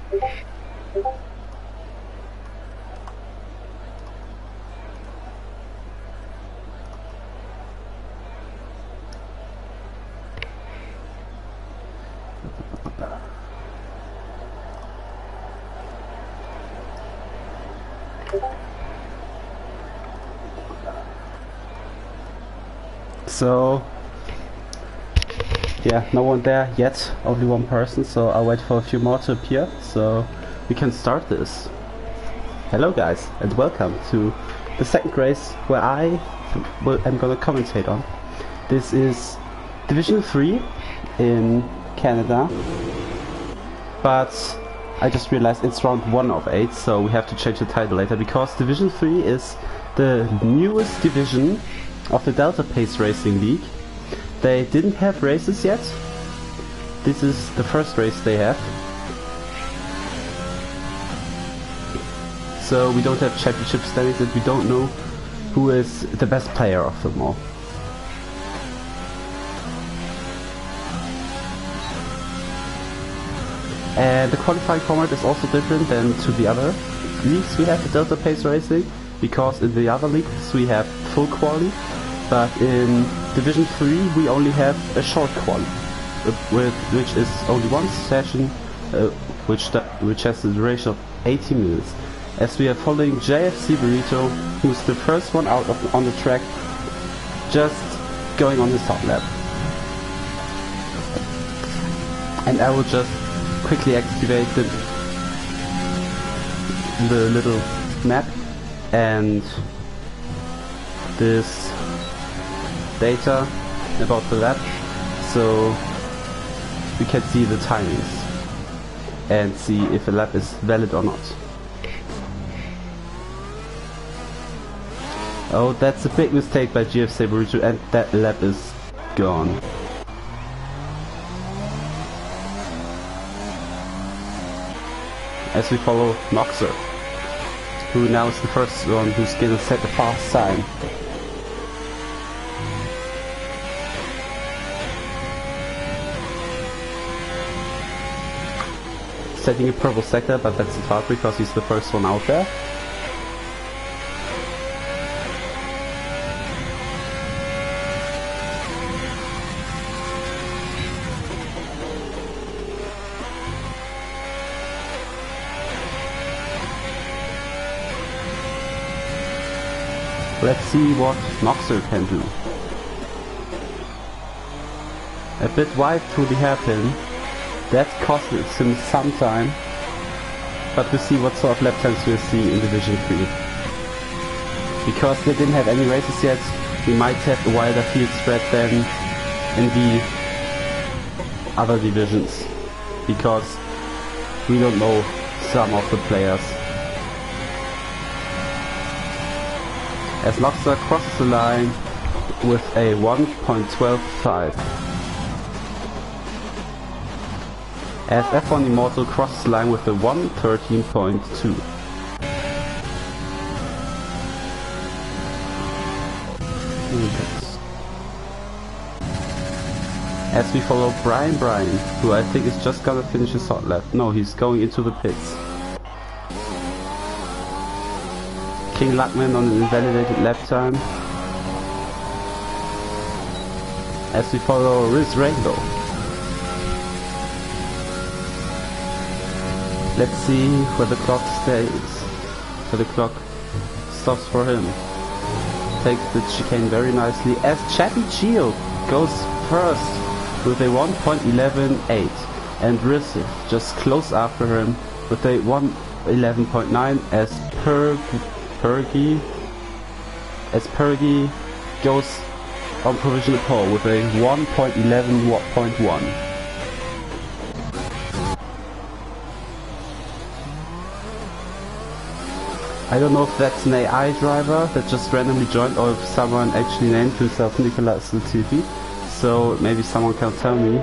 So yeah, no one there yet, only one person, so I'll wait for a few more to appear so we can start this. Hello guys, and welcome to the second race where I am gonna commentate on. This is Division 3 in Canada, but I just realized it's round 1 of 8, so we have to change the title later, because Division 3 is the newest division of the Delta Pace Racing League. They didn't have races yet. This is the first race they have. So we don't have championship standings and we don't know who is the best player of them all. And the qualifying format is also different than to the other leagues we have at Delta Pace Racing, because in the other leagues we have full quali, but in Division 3 we only have a short quali, which is only one session, which has a duration of 80 minutes. As we are following JFC Burrito, who's the first one out on the track, just going on his hot lap. And I will just quickly activate the little map and this data about the lap, so we can see the timings and see if a lap is valid or not. Oh, that's a big mistake by GF Burrito, and that lap is gone. As we follow Noxer, who now is the first one who's gonna set a fast time. Setting a purple sector, but that's hard because he's the first one out there. Let's see what Noxer can do. A bit wide to the hairpin. That costed him some time, but we'll see what sort of lap times we'll see in Division 3. Because they didn't have any races yet, we might have a wider field spread than in the other divisions, because we don't know some of the players. As Noxer crosses the line with a 1.125. As F1 Immortal crosses the line with a 1.13.2. As we follow Brian, who I think is just gonna finish his hot lap. No, he's going into the pits. King Luckman on an invalidated lap time. As we follow Riz Rainbow. Let's see where the clock stays, where the clock stops for him. Takes the chicane very nicely as Chappy Geo goes first with a 1.11.8 and Riz just close after him with a 1.11.9 as Pergy goes on provisional pole with a 1.11.1. I don't know if that's an AI driver that just randomly joined or if someone actually named himself Nicolas Latifi, so maybe someone can tell me.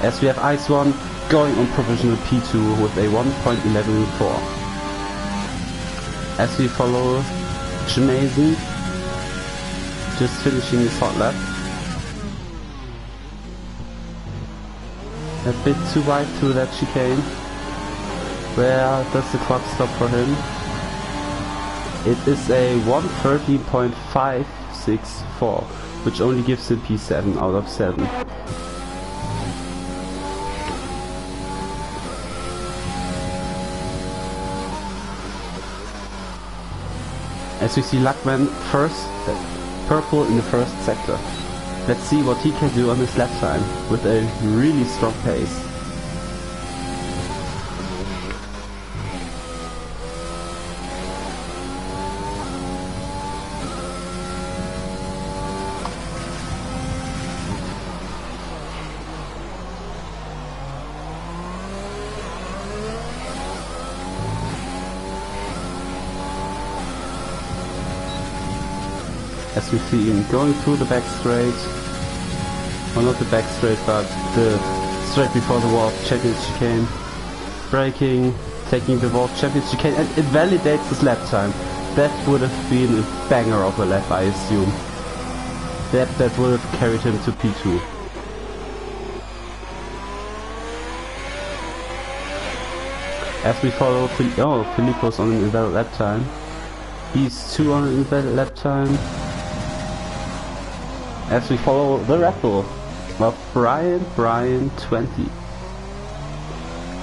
As we have Ice One going on provisional P2 with a 1.11.4. As we follow Jamaison, just finishing his hot lap. A bit too wide through that chicane. Where does the clock stop for him? It is a 113.564, which only gives him P7 out of 7. As we see Luckman first, purple in the first sector. Let's see what he can do on his lap time with a really strong pace. As we see him going through the back straight, well, not the back straight, but the straight before the World Champions chicane, braking, taking the World Champions chicane, and it validates his lap time. That would have been a banger of a lap, I assume. That would have carried him to P2. As we follow, Filippo's on an invalid lap time. He's 2 on an invalid lap time. As we follow the Red Bull of Brian 20,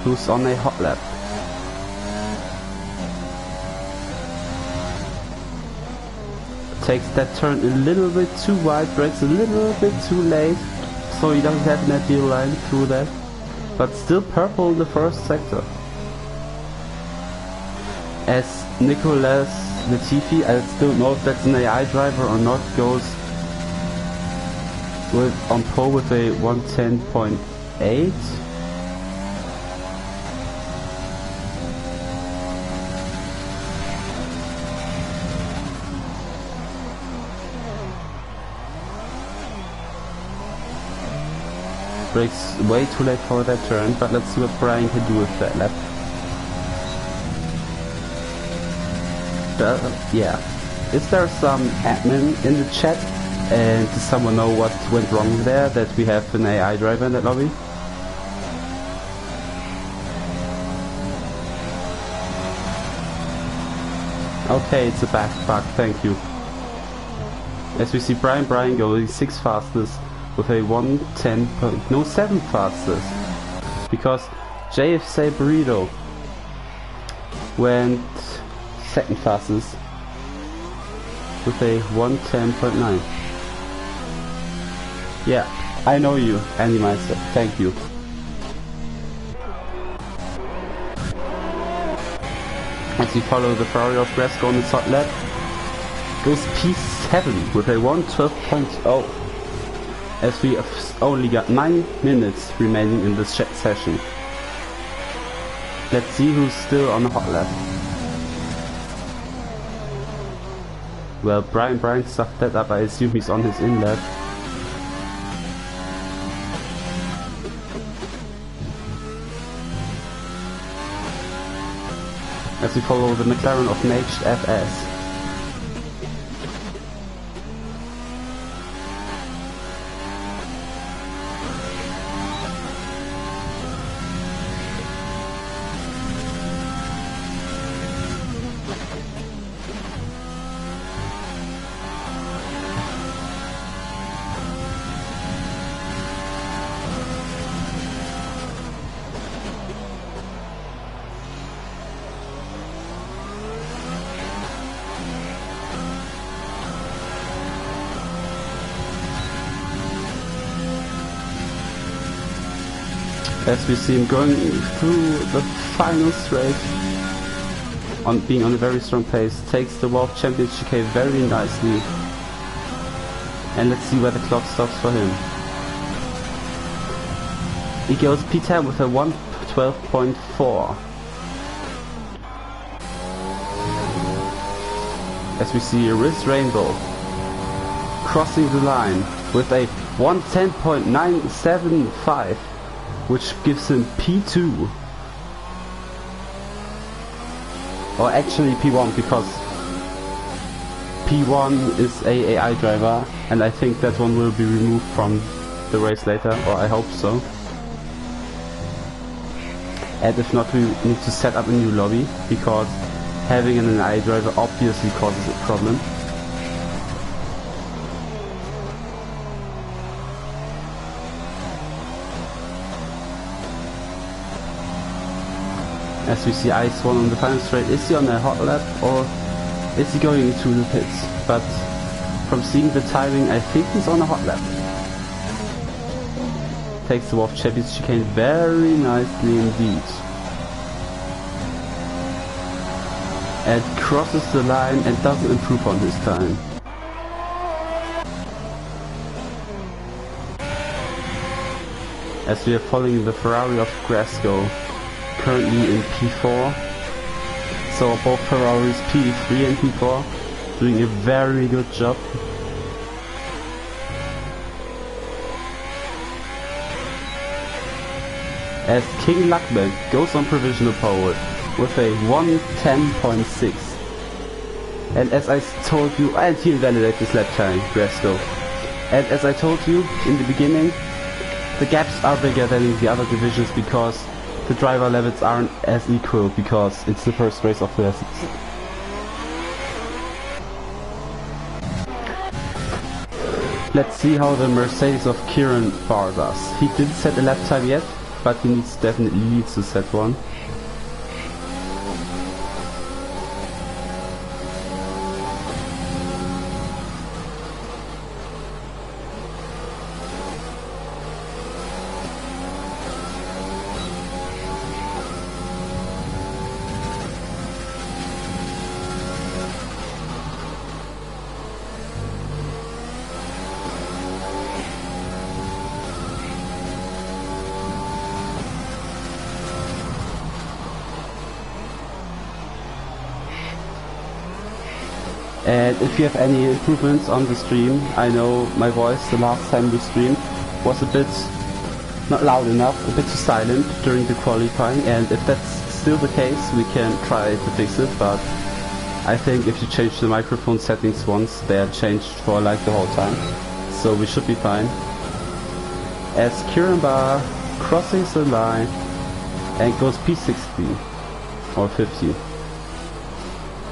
who's on a hot lap. Takes that turn a little bit too wide, brakes a little bit too late, so he doesn't have an ideal line through that, but still purple in the first sector. As Nicolas Latifi, I still don't know if that's an AI driver or not, goes on pole with a 110.8. Brakes way too late for that turn, but let's see what Brian can do with that lap. Yeah. Is there some admin in the chat? And does someone know what went wrong there, that we have an AI driver in that lobby? Okay, it's a back bug, thank you. As we see Brian going 6 fastest with a 7 fastest. Because JFC Burrito went 2nd fastest with a 110.9. Yeah, I know you, Andy Meister. Thank you. As we follow the Ferrari of Brasco on the hot lap, goes P7 with a 112.0. As we have only got 9 minutes remaining in this session. Let's see who's still on the hot lap. Well, Brian stuffed that up. I assume he's on his in lap. As we follow the McLaren of Naged FS. As we see him going through the final straight, being on a very strong pace, takes the World Champions chicane very nicely. And let's see where the clock stops for him. He goes P10 with a 112.4. As we see Riz Rainbow crossing the line with a 110.975. Which gives him P2. Or actually P1, because P1 is a AI driver, and I think that one will be removed from the race later, or I hope so. and if not we need to set up a new lobby, because having an iDriver obviously causes a problem. As we see Ice 1 on the final straight, is he on a hot lap or is he going into the pits? But from seeing the timing, I think he's on a hot lap. Takes the off Chevy's chicane very nicely indeed. And crosses the line and doesn't improve on his time. As we are following the Ferrari of Grasco, currently in P4. So both Ferraris, P3 and P4, doing a very good job. As King Luckman goes on provisional pole with a 1:10.6. And as I told you, and he invalidated his lap time, Grasco. And as I told you in the beginning, the gaps are bigger than in the other divisions because the driver levels aren't as equal, because it's the first race of the season. Let's see how the Mercedes of Kieran Barr does. He didn't set a lap time yet, but he definitely needs to set one. And if you have any improvements on the stream, I know my voice the last time we streamed was a bit not loud enough, a bit too silent during the qualifying, and if that's still the case we can try to fix it, but I think if you change the microphone settings once, they are changed for like the whole time, so we should be fine. As Kieran Barr crosses the line and goes P60 or 50.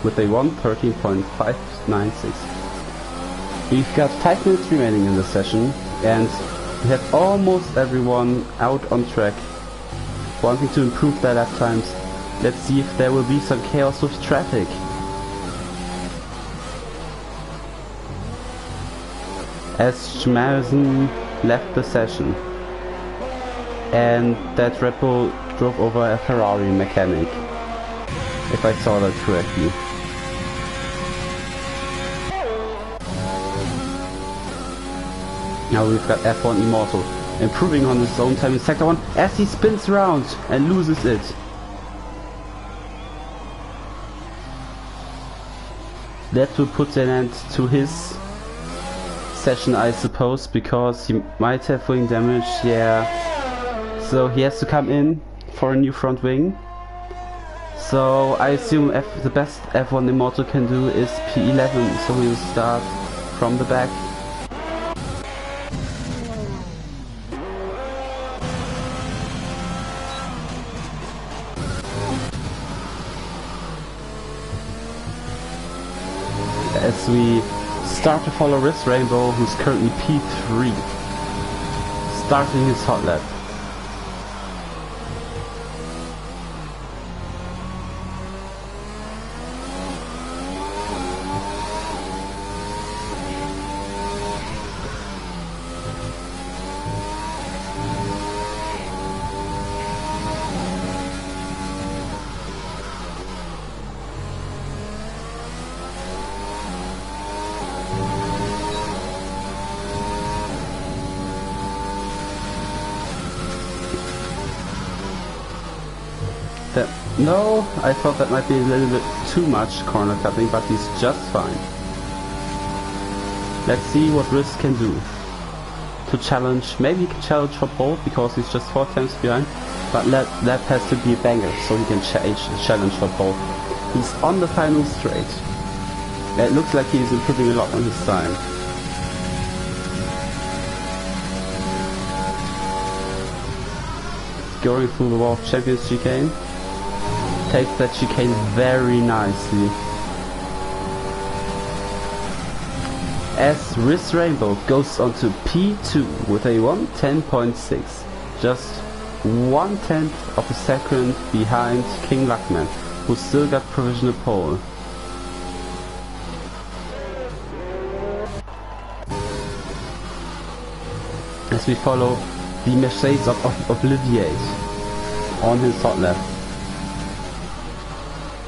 With a 1:13.596. We've got 5 minutes remaining in the session, and we have almost everyone out on track, wanting to improve their lap times. Let's see if there will be some chaos with traffic. As Schmerzen left the session, and that Red Bull drove over a Ferrari mechanic, if I saw that correctly. Now we've got F1 Immortal improving on his own time in sector 1 as he spins around and loses it. That will put an end to his session, I suppose, because he might have wing damage, yeah. So he has to come in for a new front wing. So I assume the best F1 Immortal can do is P11, so he'll start from the back. As we start to follow Riz Rainbow, who's currently P3, starting his hot lap. No, I thought that might be a little bit too much corner cutting, but he's just fine. Let's see what Riz can do to challenge. Maybe he can challenge for pole because he's just 4 times behind, but that has to be a banger so he can challenge for pole. He's on the final straight. It looks like he's improving a lot on his time. going through the Wall of Champions chicane. Takes that chicane very nicely. As Riz Rainbow goes on to P2 with a 1:10.6, just 1/10 of a second behind King Luckman, who still got provisional pole. As we follow the Mercedes of Obliviate on his hot lap.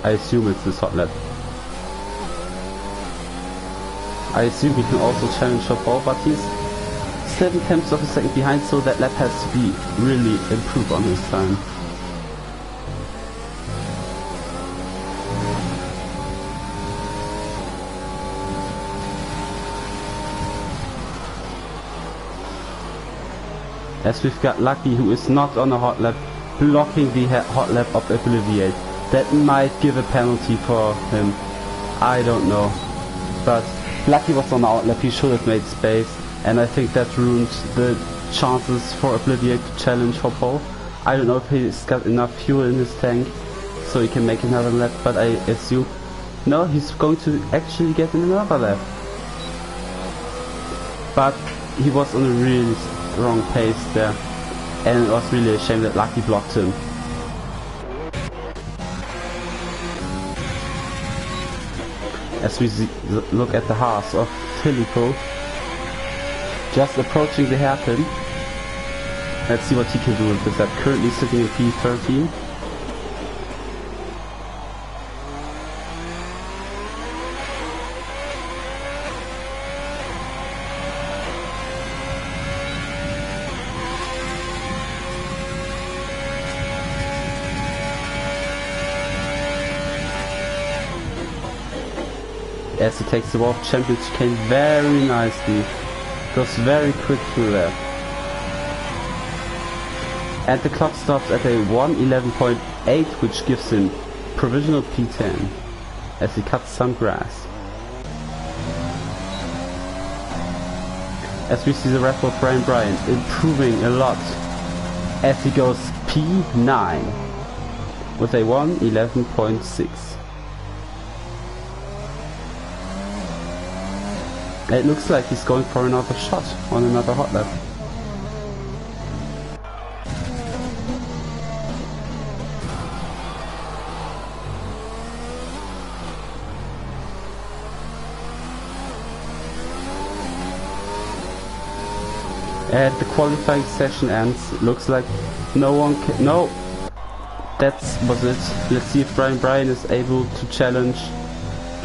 I assume it's his hot lap. I assume he can also challenge for pole, but he's 7/10 of a second behind, so that lap has to be really improved on his time. As we've got Lucky, who is not on a hot lap, blocking the hot lap of Obliviate. That might give a penalty for him. I don't know. But Lucky was on the hot lap, he should have made space. And I think that ruined the chances for Obliviate to challenge for pole. I don't know if he's got enough fuel in his tank so he can make another lap, but I assume no, he's going to actually get another lap. But he was on a really strong pace there, and it was really a shame that Lucky blocked him. As we look at the Haas of Filippo, just approaching the hairpin. Let's see what he can do with that. Currently sitting in P13. As he takes the Wall of Champions chicane very nicely. Goes very quick through there. And the clock stops at a 1:11.8, which gives him provisional P10 as he cuts some grass. As we see the rep of Brian Bryant improving a lot as he goes P9 with a 1:11.6. It looks like he's going for another shot on another hot lap. And the qualifying session ends. Looks like no one can... No! That was it. Let's see if Brian Bryan is able to challenge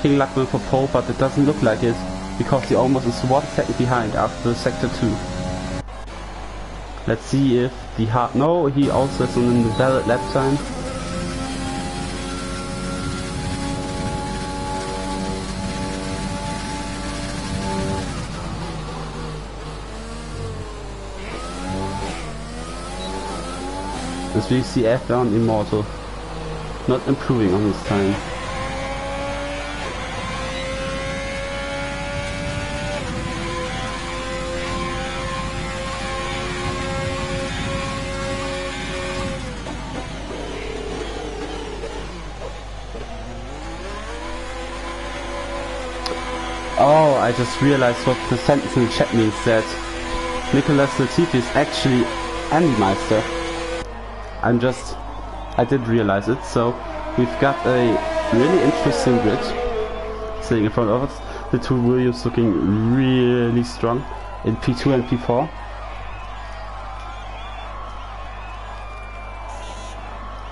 King Luckman for pole, but it doesn't look like it, because he almost is 1 second behind after sector 2. Let's see if the hard... No, he also has an invalid lap time. As we see F1 Immortal not improving on his time. Oh, I just realized what the sentence in the chat means, that Nicolas Latifi is actually Andy Meister. I did realize it. So we've got a really interesting grid sitting in front of us. The two Williams looking really strong in P2 and P4.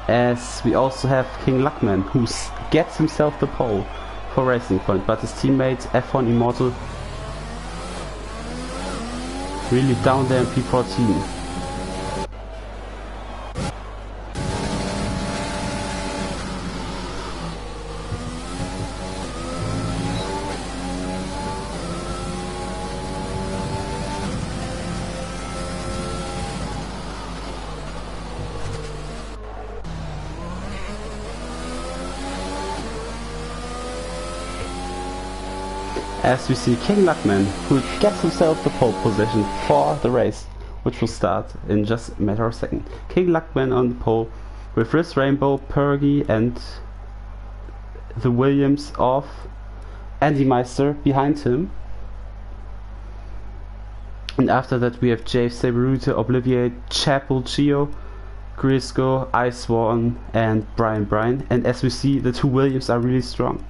As we also have King Luckman, who gets himself the pole for Racing Point, but his teammate F1 Immortal really down there in P14. As we see King Luckman, who gets himself the pole position for the race which will start in just a matter of seconds. King Luckman on the pole with Riz Rainbow, Pergy and the Williams of Andy Meister behind him. And after that we have Jave, Saberute, Obliviate, Chapel, Gio, Grisco, Ice Swan and Brian. And as we see, the two Williams are really strong.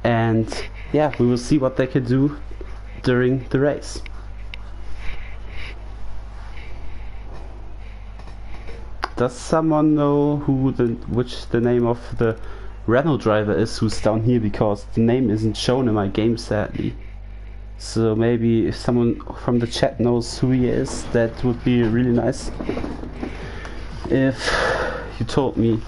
And yeah, we will see what they can do during the race. Does someone know which the name of the Renault driver is who's down here, because the name isn't shown in my game sadly. So maybe if someone from the chat knows who he is, that would be really nice if you told me.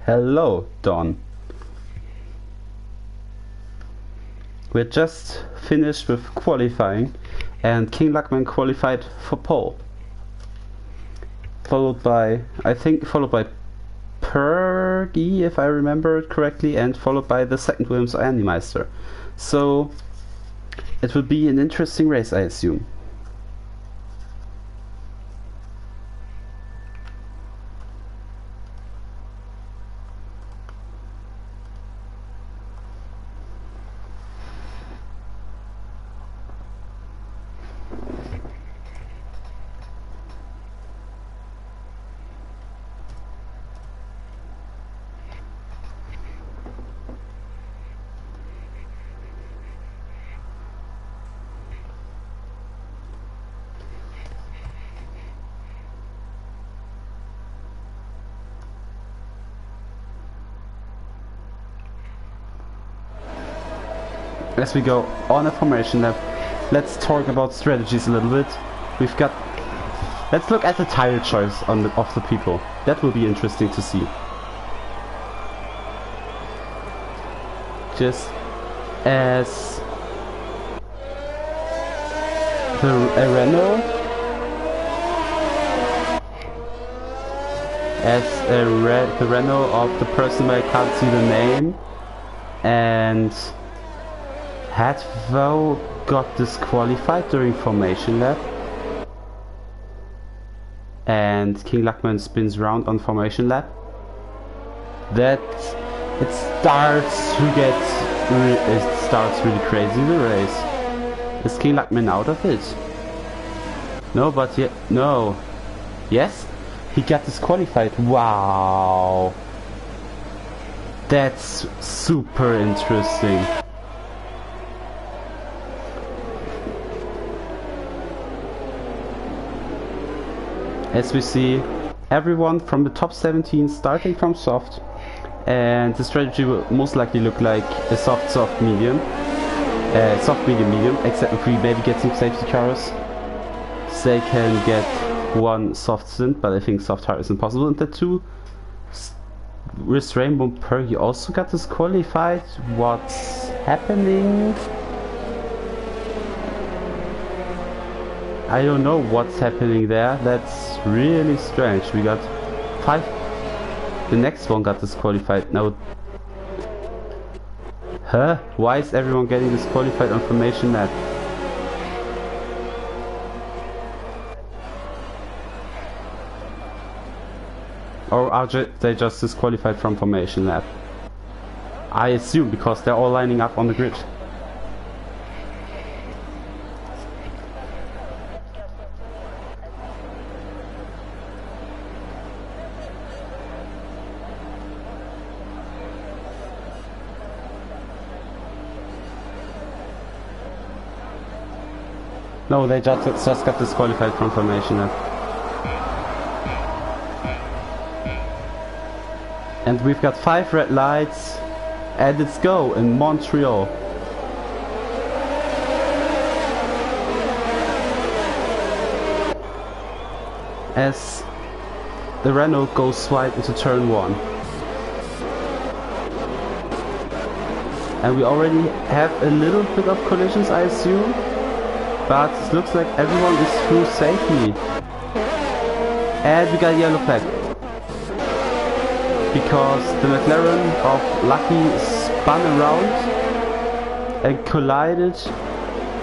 Hello, Don. We're just finished with qualifying, and King Luckman qualified for pole. Followed by Pergy, if I remember it correctly, and followed by the second Williams Andy Meister. So it will be an interesting race, I assume. As we go on a formation lap, let's talk about strategies a little bit. Let's look at the tire choice of the people. That will be interesting to see. Just as the Renault of the person I can't see the name, and Hadvo got disqualified during formation lap, and King Luckman spins round on formation lap. It starts really crazy, the race. Is King Luckman out of it? No, but no. Yes? He got disqualified. Wow. That's super interesting. As we see, everyone from the top 17 starting from soft, and the strategy will most likely look like a soft medium, medium, except if we maybe get some safety cars, they can get one soft stint, but I think soft hard is impossible. And the two Riz Rainbow Pergy also got disqualified. What's happening? I don't know what's happening there. That's really strange. We got 5. The next one got disqualified. Now, why is everyone getting disqualified on formation lap? Or are they just disqualified from formation lap? I assume because they're all lining up on the grid. No, they just got disqualified from formation lap. And we've got 5 red lights, and it's go in Montreal. As the Renault goes wide into turn 1. And we already have a little bit of collisions, I assume. But it looks like everyone is through safely. And we got a yellow flag. Because the McLaren of Lucky spun around and collided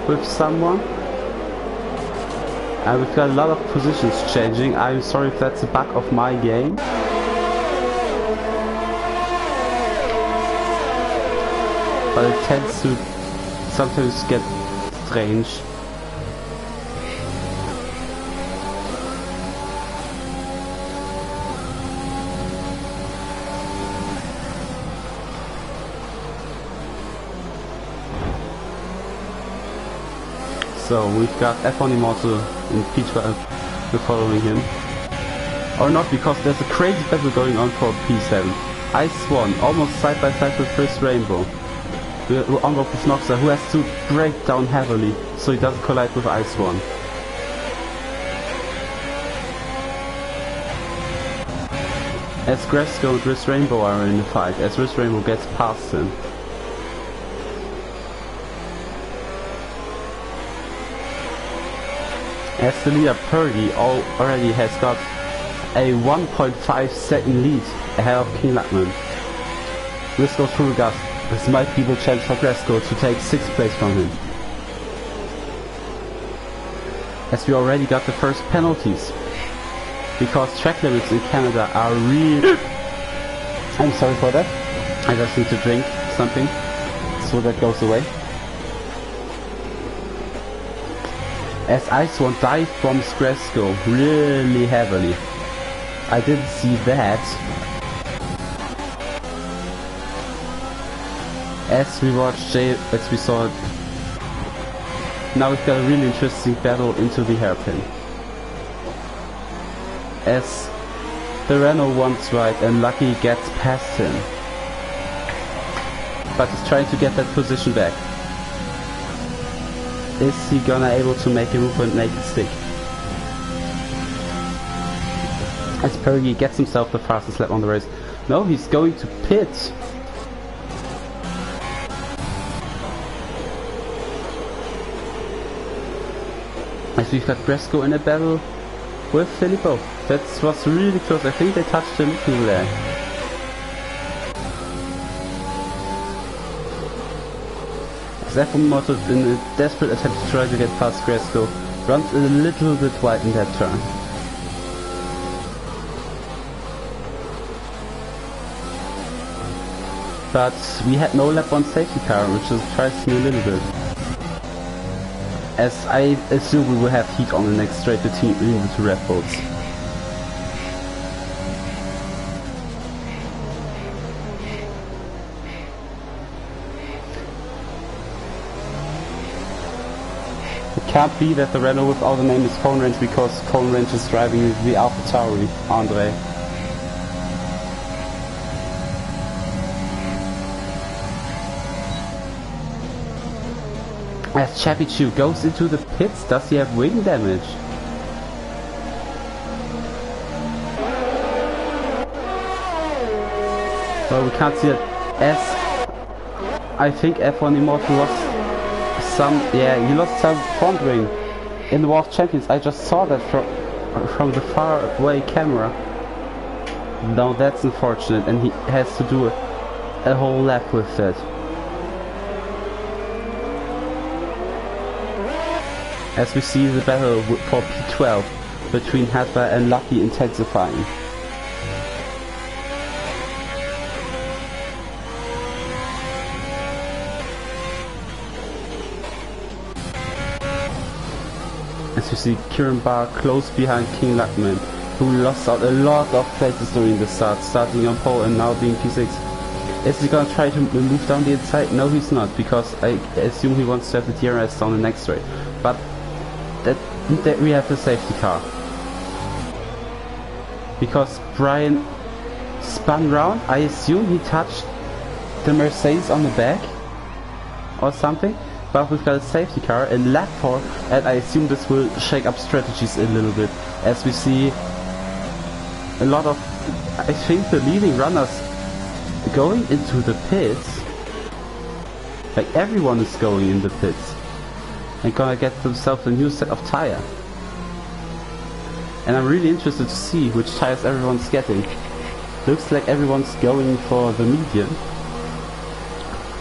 with someone. And we've got a lot of positions changing. I'm sorry if that's a bug of my game. But it tends to sometimes get strange. So we've got F1 Immortal in P12, we're following him. Or not, because there's a crazy battle going on for P7. Ice 1, almost side by side with Chris Rainbow. We're on board with Noxa, who has to brake down heavily so he doesn't collide with Ice 1. As Gresco and Chris Rainbow are in the fight, as Chris Rainbow gets past him. As the leader Purdy already has got a 1.5 second lead ahead of King Luckman. This goes through gas. This might be the chance for Gresco to take 6th place from him. As we already got the first penalties. Because track limits in Canada are really... I'm sorry for that. I just need to drink something so that goes away. As Ice 1 dived from Gresco really heavily. I didn't see that. As we watched as we saw it. Now we've got a really interesting battle into the hairpin. As the Renault wants right and Lucky gets past him. But he's trying to get that position back. Is he gonna able to make a move and make it stick? As Perry gets himself the fastest lap on the race. No, he's going to pit. As we've got Gresco in a battle with Filippo. That was really close. I think they touched him through there. F1 Motor, in a desperate attempt to try to get past Gresco, runs a little bit wide in that turn. But we had no lap 1 safety car, which surprised me a little bit. As I assume we will have heat on the next straight between the two Red Bulls. It can't be that the Renault without the name is Cone Range because Cone Range is driving the AlphaTauri, Andre. As Chappy Chew goes into the pits, does he have wing damage? Well, we can't see it. As I think F1 Immortal lost some, he lost some front wing in the War of Champions. I just saw that from the far away camera. Now that's unfortunate, and he has to do a whole lap with that. As we see the battle for P12 between Hadba and Lucky intensifying. As you see Kieran Barr close behind King Luckman, who lost out a lot of places during the start, starting on pole and now being P6. Is he gonna try to move down the inside? No, he's not, because I assume he wants to have the DRS down the next straight. But that we have a safety car. Because Brian spun round, I assume he touched the Mercedes on the back or something, but we've got a safety car in lap 4, and I assume this will shake up strategies a little bit, as we see a lot of, I think, the leading runners going into the pits. Like everyone is going in the pits and gonna get themselves a new set of tire. And I'm really interested to see which tires everyone's getting. Looks like everyone's going for the medium.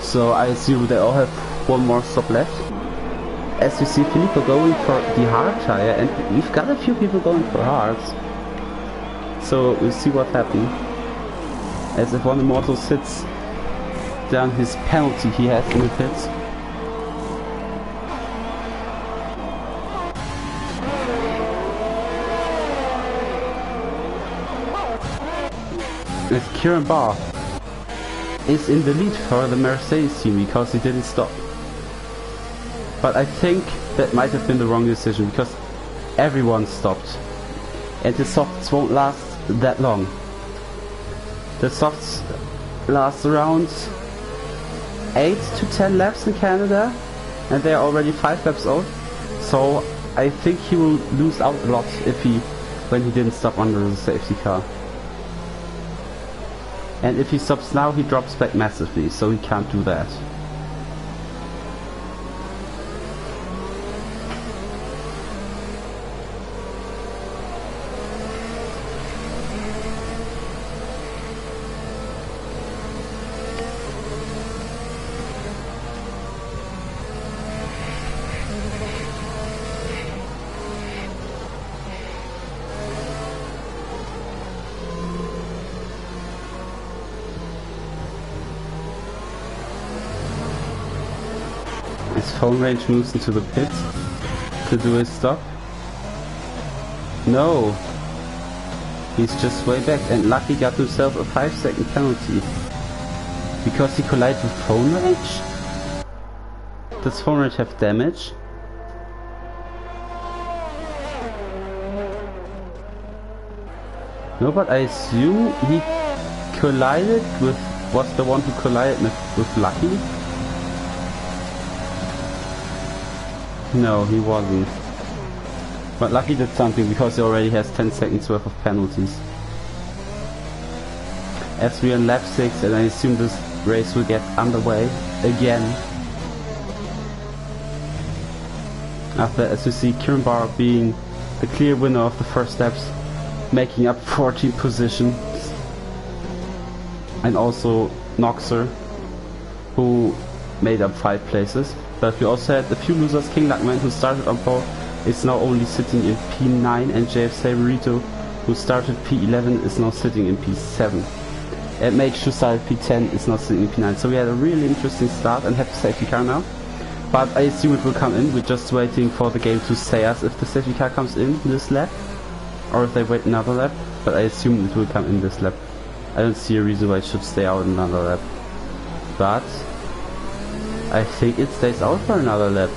So I assume they all have one more stop left. As you see, Filippo going for the hard tire, and we've got a few people going for hards. So we'll see what happens. As if one Immortal sits down his penalty he has in the pits. As Kieran Barr is in the lead for the Mercedes team because he didn't stop. But I think that might have been the wrong decision because everyone stopped. And the softs won't last that long. The softs last around 8 to 10 laps in Canada, and they are already 5 laps old. So I think he will lose out a lot when he didn't stop under the safety car. And if he stops now, he drops back massively, so he can't do that. His phone range moves into the pit to do his stop. No! He's just way back, and Lucky got himself a 5-second penalty. Because he collided with phone range? Does phone range have damage? No, but I assume he collided with... was the one who collided with Lucky? No, he wasn't. But Lucky did something because he already has 10 seconds worth of penalties. As we are on lap 6, and I assume this race will get underway again. After, as you see, Kieran Barr being the clear winner of the first laps, making up 14 positions. And also Noxer, who made up 5 places. But we also had a few losers. King Luckman, who started on pole, is now only sitting in P9, and JF Saberito, who started P11, is now sitting in P7. And Mage, who started P10, is now sitting in P9. So we had a really interesting start and have the safety car now. But I assume it will come in. We're just waiting for the game to say us if the safety car comes in this lap, or if they wait another lap. But I assume it will come in this lap. I don't see a reason why it should stay out another lap. But I think it stays out for another lap.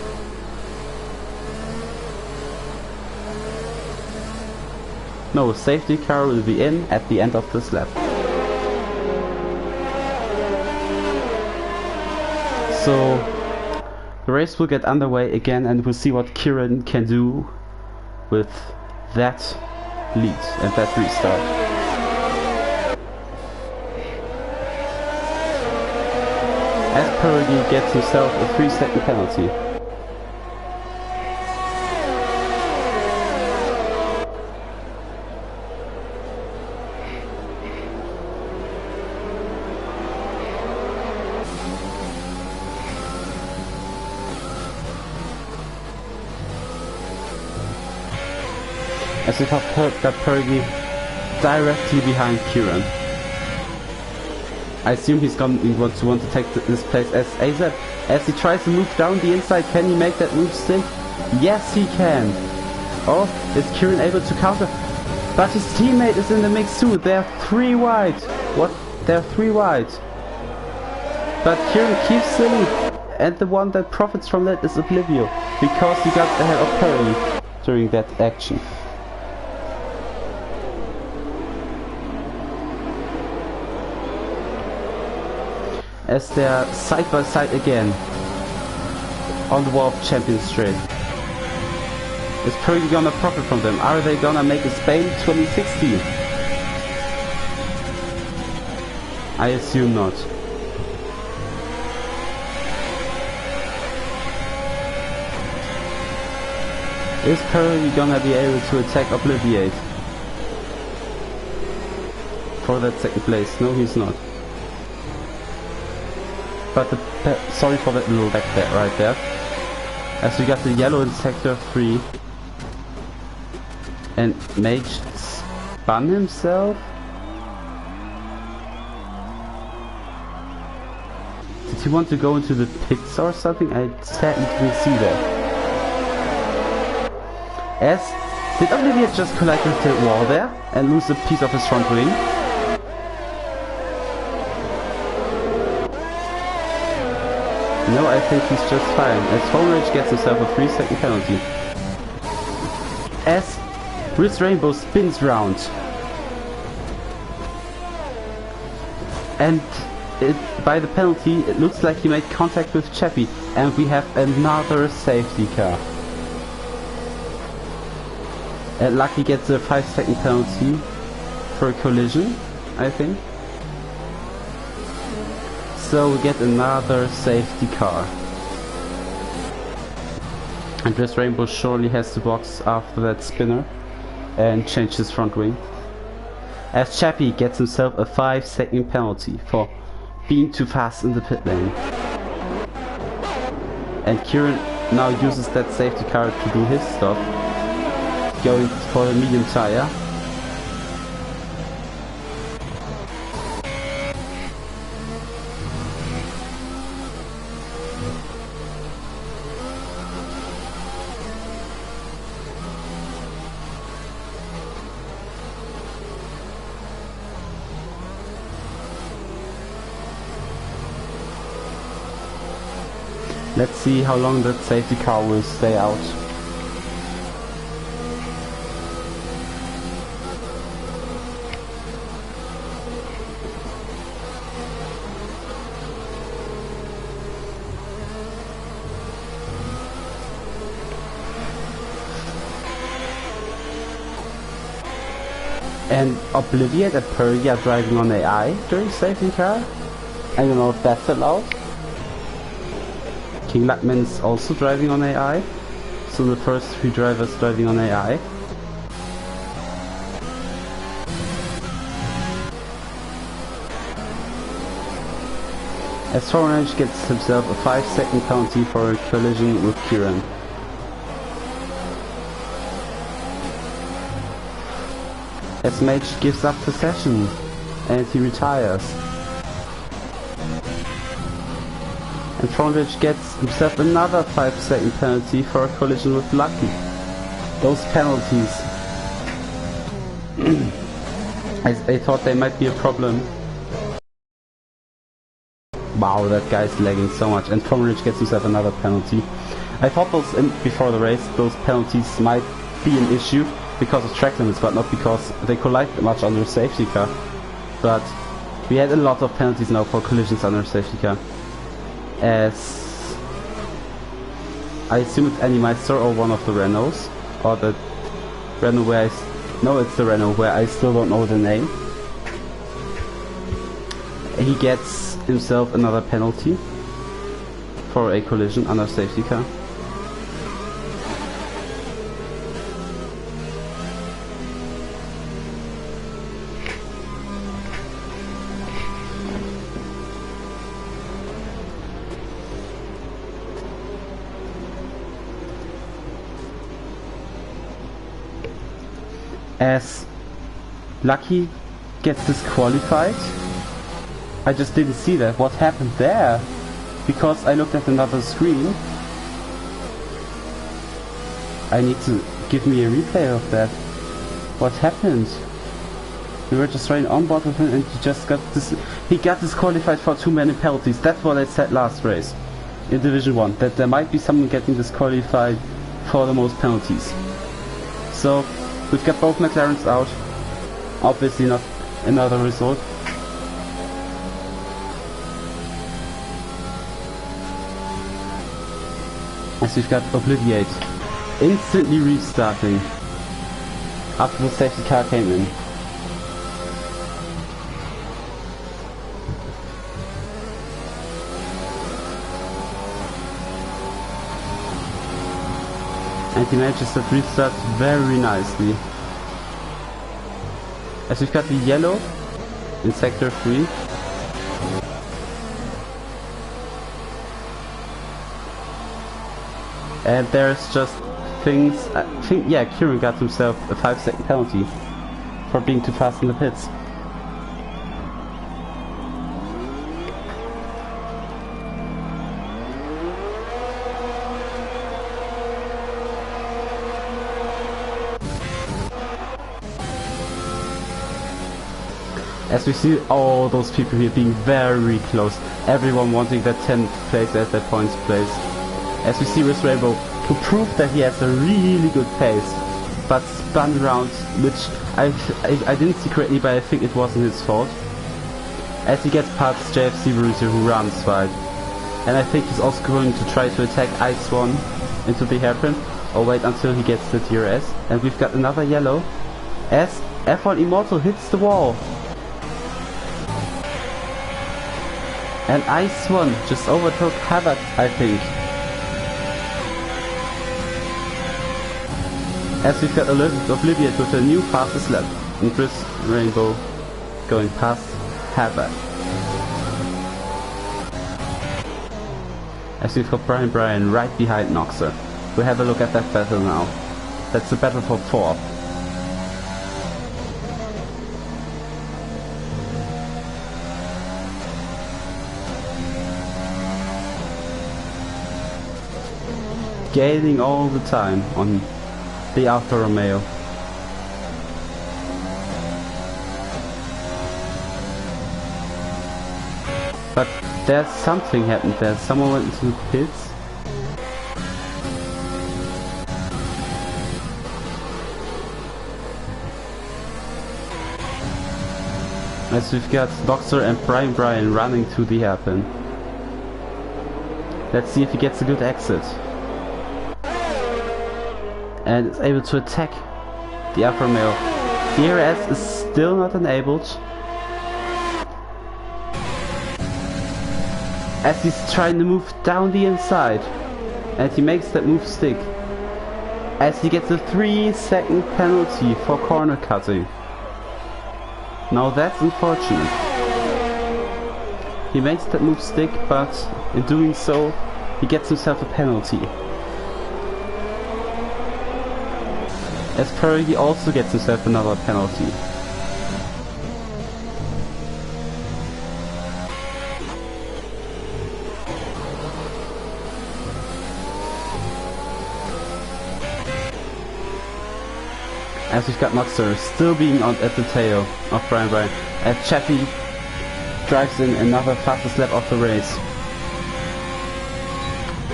No, safety car will be in at the end of this lap. So the race will get underway again, and we'll see what Kieran can do with that lead and that restart. As Perigi gets himself a 3-second penalty. As we got Perigi directly behind Kieran. I assume he's going to want to take this place as AZ. As he tries to move down the inside, can he make that move stick? Yes, he can. Oh, is Kieran able to counter? But his teammate is in the mix too. They're 3 wide. What? They're 3 wide. But Kieran keeps silly. And the one that profits from that is Oblivio, because he got ahead of Perry during that action. As they're side by side again on the wall of Champions Straight. Is Perry gonna profit from them? Are they gonna make a Spain 2016? I assume not. Is Perry gonna be able to attack Obliviate for that second place? No, he's not. But sorry for that little back there, right there. As we got the yellow in sector 3. And Mage spun himself? Did he want to go into the pits or something? I sadly didn't see that. Did Obliviate just collide with the wall there and lose a piece of his front wing? No, I think he's just fine, as Foam Rage gets himself a 3-second penalty. As Riz Rainbow spins round. And by the penalty, it looks like he made contact with Chappie, and we have another safety car. And Lucky gets a 5-second penalty for a collision, I think. So we get another safety car. And Riz Rainbow surely has to box after that spinner and change his front wing. As Chappie gets himself a 5-second penalty for being too fast in the pit lane. And Kieran now uses that safety car to do his stuff, going for a medium tire. Let's see how long that safety car will stay out. And Obliviate and Purdy are driving on AI during safety car. I don't know if that's allowed. King Luckman's also driving on AI. So the first 3 drivers driving on AI. As Forange gets himself a 5-second penalty for a collision with Kieran. As Mage gives up the session and he retires. And Forange gets himself another 5-second penalty for a collision with Lucky. Those penalties. I thought they might be a problem. Wow, that guy's lagging so much. And Forange gets himself another penalty. I thought before the race those penalties might be an issue because of track limits, but not because they collide much under safety car. But we had a lot of penalties now for collisions under safety car. As I assume it's Animeister or one of the Renaults, or the Renault where no, it's the Renault where I still don't know the name. He gets himself another penalty for a collision under safety car. As Lucky gets disqualified. I just didn't see that. What happened there? Because I looked at another screen. I need to give me a replay of that. What happened? We were just running on board with him and he got disqualified for too many penalties. That's what I said last race in Division 1, that there might be someone getting disqualified for the most penalties. So we've got both McLarens out. Obviously not another result. As we've got Obliviate instantly restarting after the safety car came in. And he manages that restart very nicely. As we've got the yellow in sector 3. And there's just things, I think, yeah, Kieran got himself a 5-second penalty for being too fast in the pits. As we see all those people here being very close, everyone wanting that 10th place at that points place. As we see Riz Rainbow, to prove that he has a really good pace, but spun around, which I didn't see correctly, but I think it wasn't his fault. As he gets past JFC Borussia, who runs wide. And I think he's also going to try to attack Ice One into the hairpin, or wait until he gets the DRS. And we've got another yellow, as F1 Immortal hits the wall. And Ice One just overtook Havoc, I think. As we've got Obliviate with a new fastest lap, and Riz Rainbow going past Havoc. As we've got Brian right behind Noxer. We'll have a look at that battle now. That's the battle for 4th. Gaining all the time on the Alfa Romeo. But there's something happened there. Someone went into the pits. As we've got Noxer and Brian running to the hairpin. Let's see if he gets a good exit. And is able to attack the Alfa Romeo. DRS is still not enabled. As he's trying to move down the inside. And he makes that move stick. As he gets a 3-second penalty for corner cutting. Now that's unfortunate. He makes that move stick, but in doing so, he gets himself a penalty. As per, he also gets himself another penalty. As we've got Noxer still being on at the tail of Brian. As Chappie drives in another fastest lap of the race.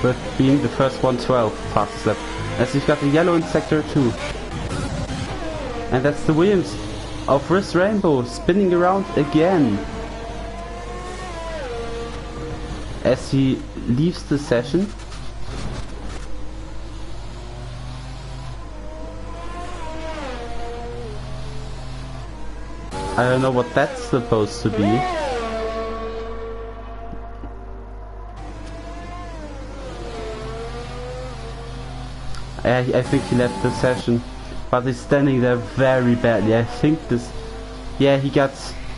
With being the first 112 fastest lap. As we've got the yellow in sector 2. And that's the Williams of Riz Rainbow spinning around again. As he leaves the session. I don't know what that's supposed to be. I think he left the session. But he's standing there very badly. I think this... Yeah, he got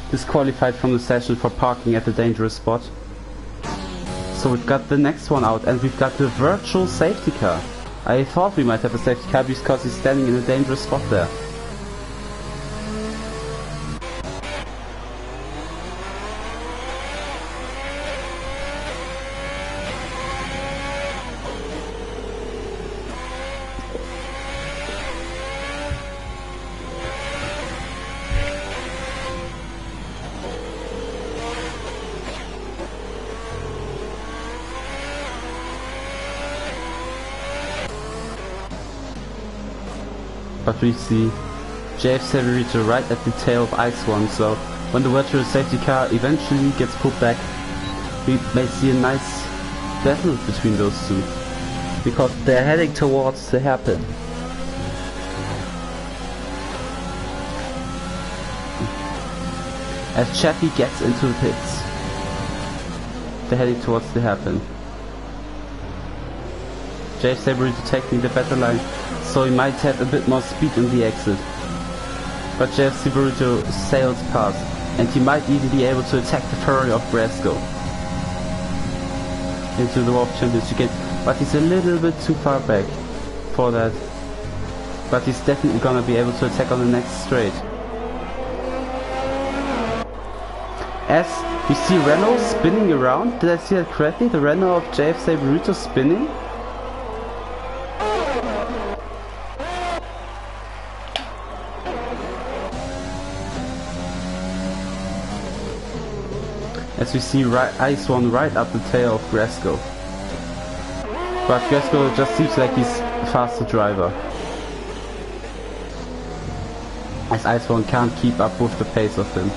disqualified from the session for parking at the dangerous spot. So we've got the next one out, and we've got the virtual safety car. I thought we might have a safety car because he's standing in a dangerous spot there. But we see JF Severito right at the tail of Ice One, so when the virtual safety car eventually gets pulled back, we may see a nice battle between those two, because they're heading towards the hairpin. As Chappie gets into the pits, they're heading towards the hairpin. JF Saberito taking the better line, so he might have a bit more speed in the exit. But JF Saberito sails past, and he might even be able to attack the Ferrari of Brasco into the World Championship game, but he's a little bit too far back for that. But he's definitely gonna be able to attack on the next straight. As we see Renault spinning around, did I see that correctly? The Renault of JF Saberito spinning? As we see Ice One right up the tail of Brasco. But Brasco just seems like he's a faster driver. As Ice One can't keep up with the pace of him.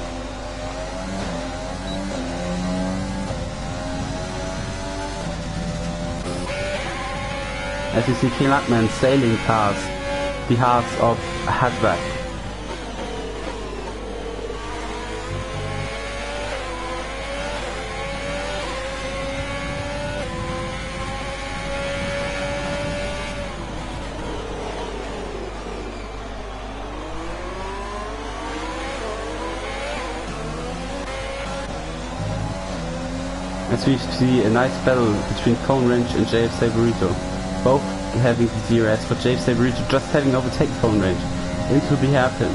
As you see King Luckman sailing past the hearts of Hadvac. As we see a nice battle between Cone Range and JF Saberito. Both having the DRS, but JF Saberito just having overtaken Cone Range. It will be happen.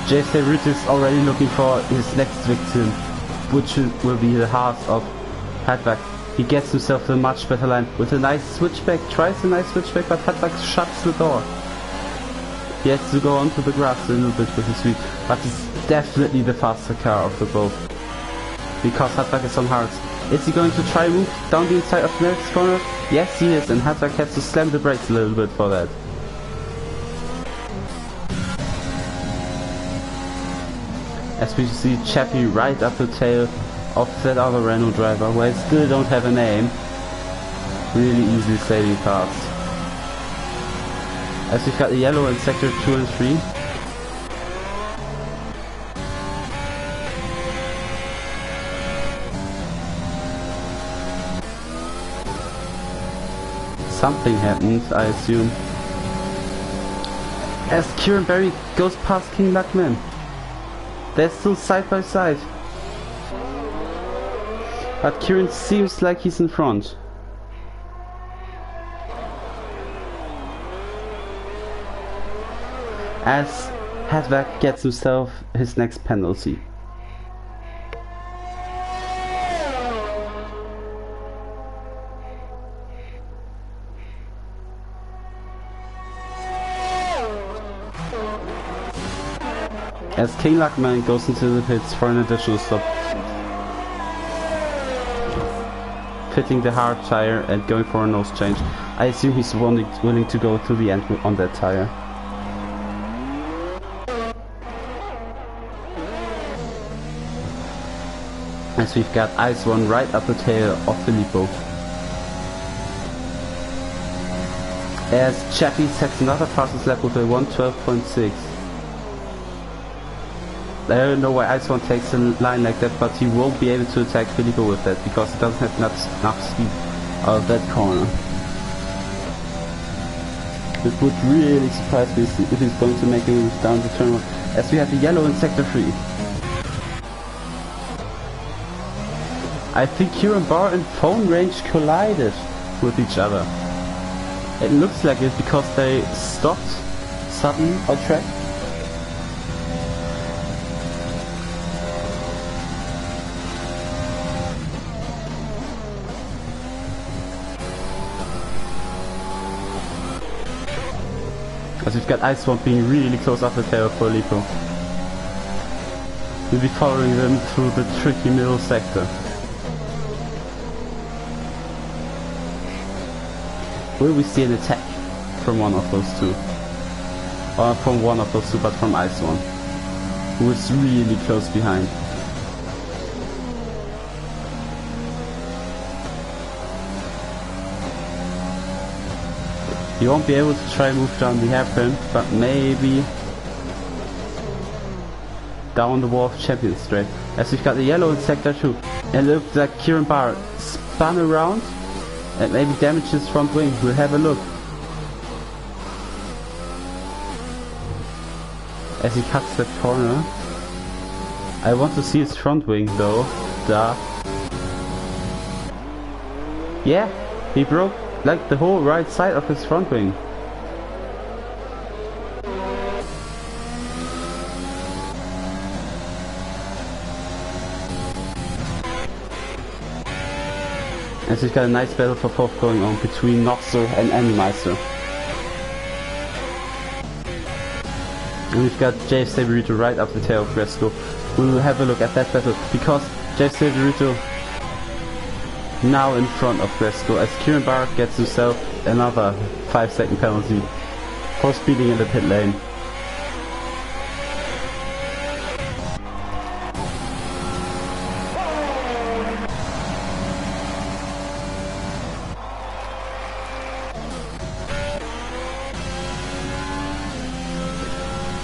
JF Saberito is already looking for his next victim, which will be the heart of Hadvac. He gets himself a much better line with a nice switchback, tries a nice switchback, but Hadvac shuts the door. He has to go onto the grass a little bit with his speed, but he's definitely the faster car of the both. Because Hadvac is on hards. Is he going to try move down the inside of the next corner? Yes he is, and Hadvac has to slam the brakes a little bit for that. As we see Chappie right up the tail of that other Renault driver, where I still don't have a name. Really easily sailing past. As we've got the yellow in sector 2 and 3. Something happened, I assume. As Kieran Berry goes past King Luckman. They're still side by side. But Kieran seems like he's in front. As Hadvac gets himself his next penalty. As King Luckman goes into the pits for an additional stop. Fitting the hard tire and going for a nose change. I assume he's willing to go to the end on that tire. As we've got Ice One right up the tail of Filippo. As Chappie sets another fastest lap with a 1:12.6. I don't know why Ice One takes a line like that, but he won't be able to attack Filippo with that because he doesn't have enough speed out of that corner. It would really surprise me if he's going to make a move down the turn one. As we have the yellow in sector 3. I think Kieran Barr and Phone Range collided with each other. It looks like it because they stopped suddenly on track. As we've got Ice Swamp being really close off the tail of Filippo. We'll be following them through the tricky middle sector. Will we see an attack from one of those two? Or from one of those two, but from Ice One, who is really close behind. He won't be able to try and move down the hairpin, but maybe down the War of Champions straight. As we've got the yellow in sector 2. And it looks like Kieran Barr spun around and maybe damaged his front wing. We'll have a look. As he cuts that corner. I want to see his front wing though. Duh. Yeah, he broke like the whole right side of his front wing. And so we've got a nice battle for fourth going on between Noxer and Animeister. And we've got Jave Saberito right up the tail of Gresco. We'll have a look at that battle because Jave Saberito now in front of Gresco as Kieran Barr gets himself another 5-second penalty for speeding in the pit lane.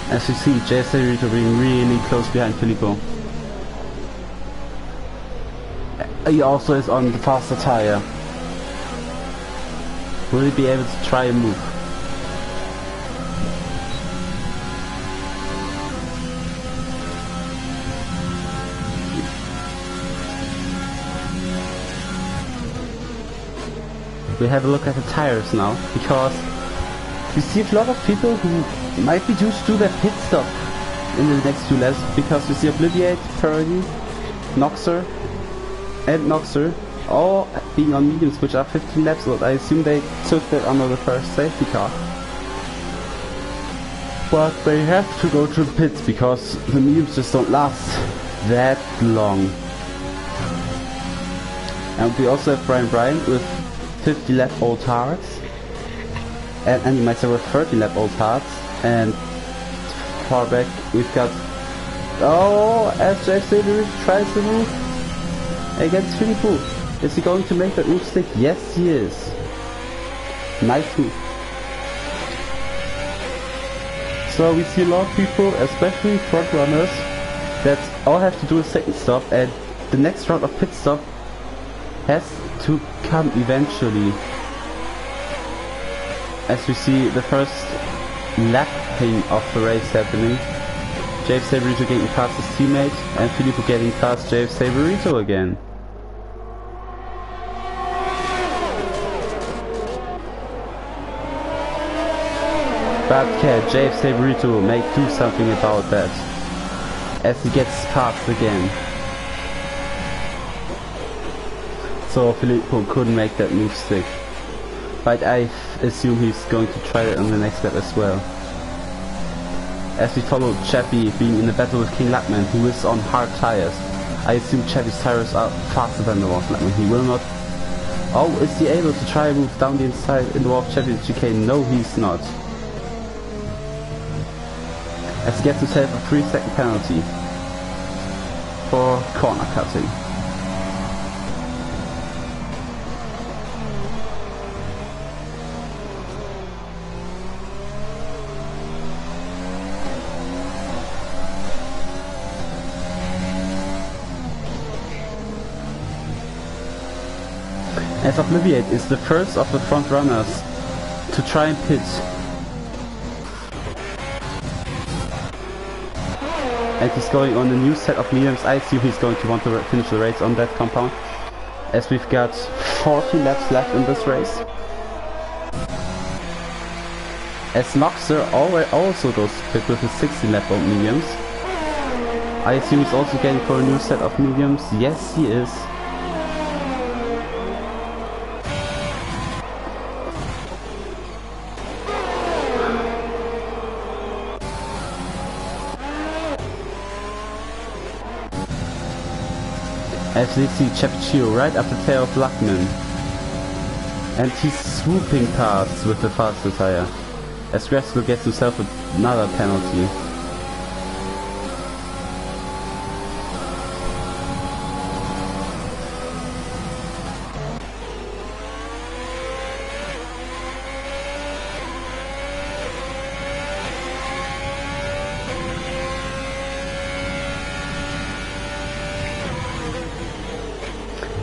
As you see, Jave Saberito being really close behind Filippo. He also is on the faster tire. Will he be able to try a move? We have a look at the tires now, because we see a lot of people who might be due to do their pit stop in the next few laps, because we see Obliviate, Parody, Noxer and Noxer all being on mediums, which are 15 laps old. I assume they took that under the first safety car. But they have to go to the pits because the mediums just don't last that long. And we also have Brian with 50 lap old hearts. And Animeister with 30 lap old hearts. And far back we've got... Oh, as Jave Saberito tries to move against Filippo. Is he going to make that move stick? Yes, he is. Nice move. So we see a lot of people, especially front runners, that all have to do a second stop, and the next round of pit stop has to come eventually. As we see the first lapping of the race happening. Jave Saberito getting past his teammate, and Filippo getting past Jave Saberito again. But can Jave Saberito make do something about that? As he gets passed again. So Filippo couldn't make that move stick. But I assume he's going to try it on the next lap as well. As we follow Chappie being in a battle with King Lapman, who is on hard tires. I assume Chappie's tires are faster than the War of Lapman. He will not... Oh, is he able to try a move down the inside in the War of Champions chicane? No, he's not. As he gets himself a 3-second penalty for corner cutting. As Obliviate is the first of the front runners to try and pit. And he's going on a new set of mediums. I assume he's going to want to finish the race on that compound. As we've got 40 laps left in this race. As Noxer also goes to pit with his 60 lap old mediums. I assume he's also getting for a new set of mediums. Yes, he is. As we see Chapchio right up the tail of Luckman. And he's swooping past with the faster tire. As Gresco gets himself another penalty.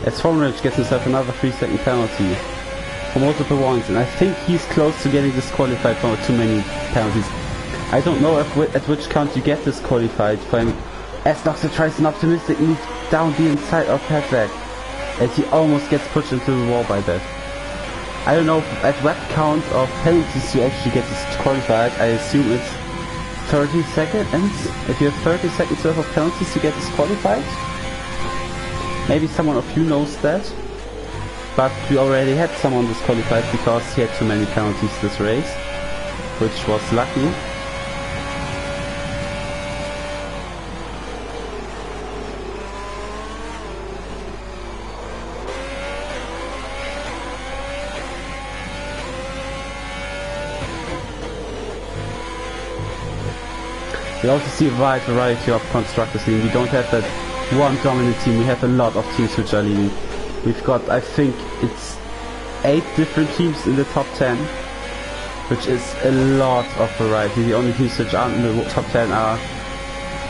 as Formrage gets himself another 3-second penalty for multiple ones, and I think he's close to getting disqualified for too many penalties. I don't know at which count you get disqualified for him, as Noxer tries an optimistic move down the inside of Padvac, and he almost gets pushed into the wall by that. I don't know at what count of penalties you actually get disqualified. I assume it's 30 seconds. If you have 30 seconds worth of penalties you get disqualified. Maybe someone of you knows that. But we already had someone disqualified because he had too many penalties this race, which was lucky. We also see a wide variety of constructors leading. We don't have that one dominant team, we have a lot of teams which are leading. We've got, I think it's 8 different teams in the top 10, which is a lot of variety. The only teams which aren't in the top 10 are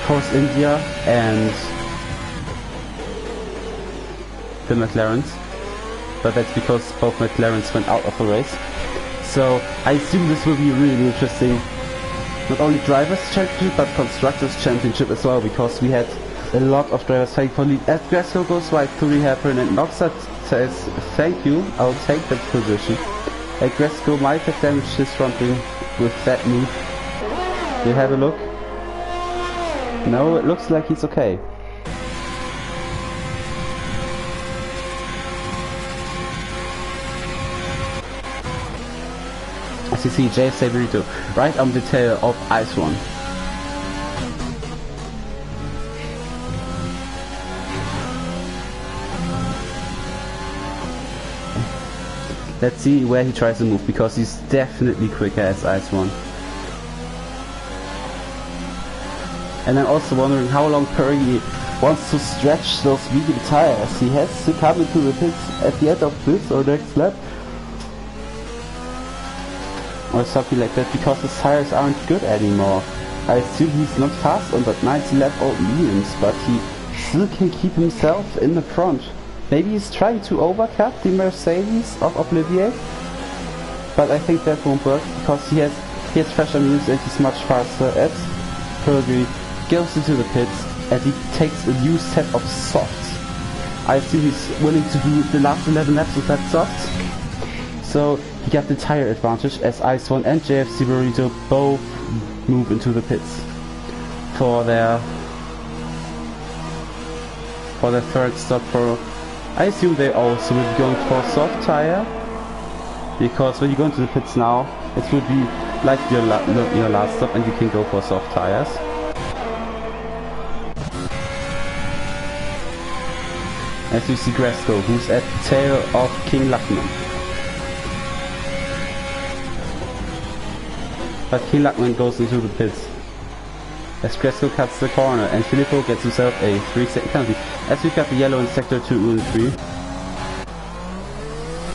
Force India and the McLarens, but that's because both McLarens went out of the race. So I assume this will be really interesting. Not only Drivers' Championship, but Constructors' Championship as well, because we had a lot of drivers fighting for lead. As Gresco goes right through the hairpin and Noxer says, thank you, I'll take that position. And Gresco might have damaged his front wing with that move. You have a look? No, it looks like he's okay. As you see, JFC Burrito right on the tail of Ice One. Let's see where he tries to move, because he's definitely quicker as Ice One. And I'm also wondering how long Perry wants to stretch those medium tires. He has to come into the pits at the end of this or next lap, or something like that, because his tires aren't good anymore. I assume he's not fast on that 90 lap old mediums, but he still can keep himself in the front. Maybe he's trying to overcut the Mercedes of Obliviate, but I think that won't work, because he has fresher mediums and he's much faster. As Perry goes into the pits and he takes a new set of softs. I assume he's willing to do the last 11 laps with that soft. So he got the tire advantage as Ice One and JFC Burrito both move into the pits for their third stop. For I assume they also will be going for a soft tire, because when you go into the pits now, it will be like your last stop and you can go for soft tires. As you see Gresco, who's at the tail of King Luckman. But King Luckman goes into the pits as Gresco cuts the corner and Filippo gets himself a 3-second penalty. As we got the yellow in sector 2 and 3.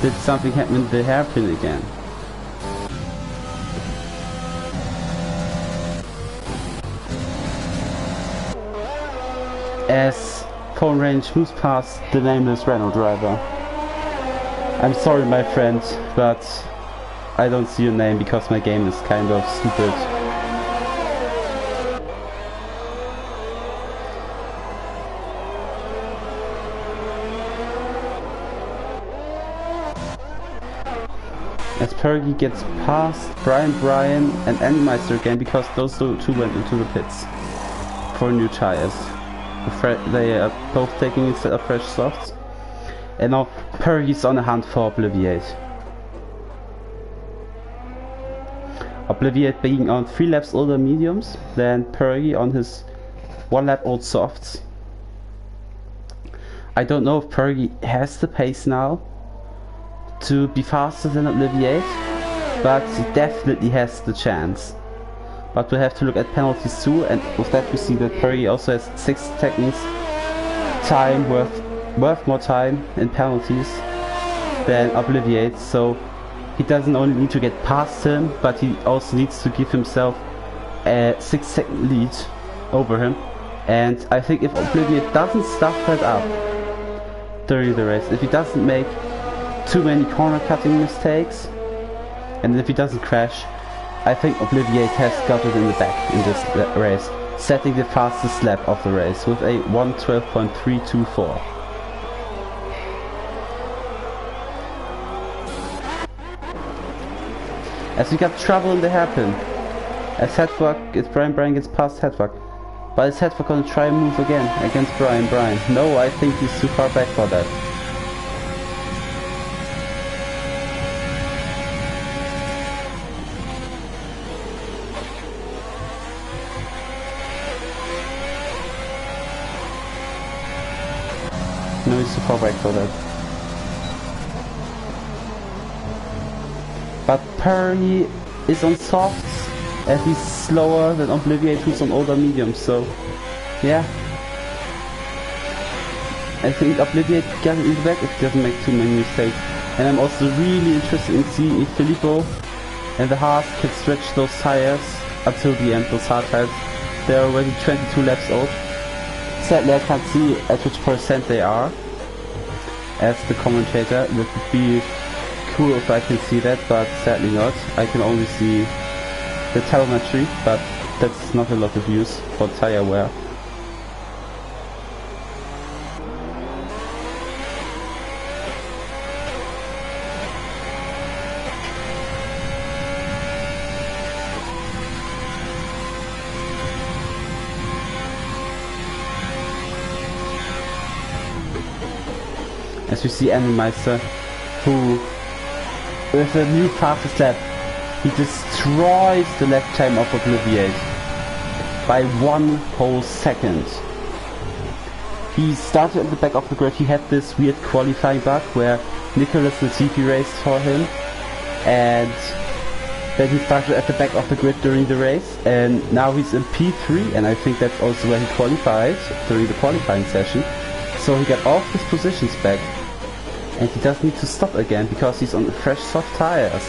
Did something happen in the hairpin again? As Formrage moves past the nameless Renault driver. I'm sorry my friend, but I don't see your name because my game is kind of stupid. As Pergy gets past Brian and Animeister again, because those two went into the pits for new tires. They are both taking a set of fresh softs. And now Pergy's on a hunt for Obliviate. Obliviate being on 3 laps older mediums than Pergy on his 1 lap old softs. I don't know if Pergy has the pace now to be faster than Obliviate, but he definitely has the chance. But we have to look at penalties too, and with that we see that Perry also has 6 seconds time worth more time in penalties than Obliviate, so he doesn't only need to get past him, but he also needs to give himself a 6-second lead over him. And I think if Obliviate doesn't stuff that up, during the race. If he doesn't make too many corner cutting mistakes, and if he doesn't crash, I think Obliviate has got it in the back in this race, setting the fastest lap of the race with a 1:12.324. As we got trouble in the hairpin, as Hedvag, Brian gets past Hedvag. But is Hedvag gonna try and move again against Brian? No, I think he's too far back for that. No, he's too far back for that. But Perry is on softs and he's slower than Obliviate, who's on older mediums, so yeah. I think Obliviate got it in the back if he doesn't make too many mistakes. And I'm also really interested in seeing if Filippo and the Haas can stretch those tires until the end, those hard tires. They're already 22 laps old. Sadly, I can't see at which percent they are as the commentator. It would be cool if I can see that, but sadly not. I can only see the telemetry, but that's not a lot of use for tire wear. As we see Animeister, who with a new fastest lap, he destroys the lap time of Obliviate by 1 whole second. He started at the back of the grid. He had this weird qualifying bug where Nicholas Latifi raced for him, and then he started at the back of the grid during the race, and now he's in P3, and I think that's also where he qualified during the qualifying session. So he got all his positions back, and he doesn't need to stop again because he's on fresh soft tires.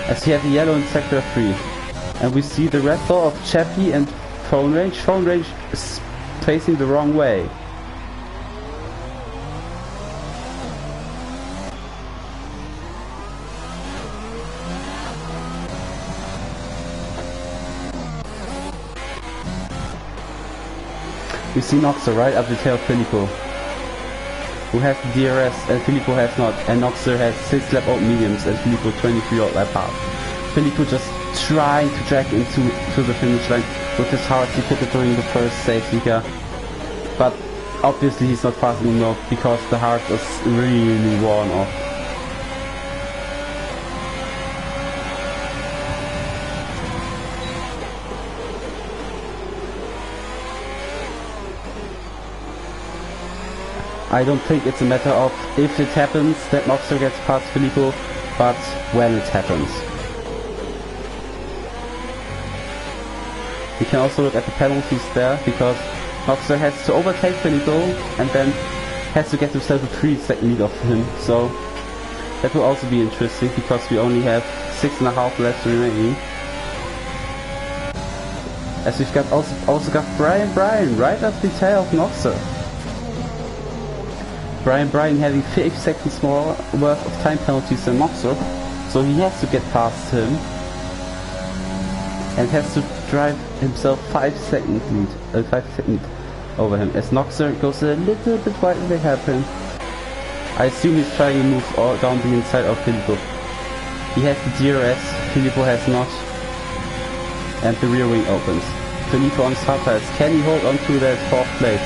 As we have the yellow in sector 3, and we see the red ball of Chappie and Phone Range. Phone Range is facing the wrong way. We see Noxer right up the tail of Filippo, who has the DRS and Filippo has not, and Noxer has 6 lap old mediums and Filippo 23 old lap half. Filippo just trying to drag into the finish line with his hard. He pitted during the first safety car, but obviously he's not fast enough because the hard is really worn off. I don't think it's a matter of if it happens that Noxer gets past Filippo, but when it happens. We can also look at the penalties there, because Noxer has to overtake Filippo and then has to get himself a 3-second lead off him, so that will also be interesting because we only have 6.5 laps remaining. As we've got also got Brian right up the tail of Noxer. Brian having 50 seconds more worth of time penalties than Noxer, so he has to get past him and has to drive himself 5 seconds lead, 5 seconds over him. As Noxer goes a little bit wide in the hairpin. I assume he's trying to move all down the inside of Filippo. He has the DRS, Filippo has not, and the rear wing opens. Filippo on hard tires. Can he hold on to that 4th place?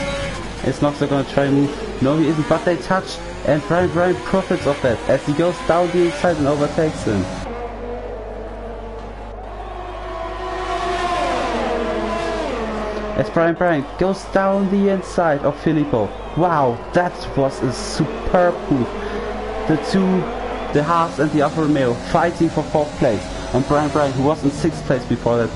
Is Noxer gonna try and move? No, he isn't, but they touch, and Brian profits of that as he goes down the inside and overtakes him. As Brian goes down the inside of Filippo. Wow, that was a superb move. The Haas and the Alfa Romeo fighting for 4th place, and Brian, who was in 6th place before that,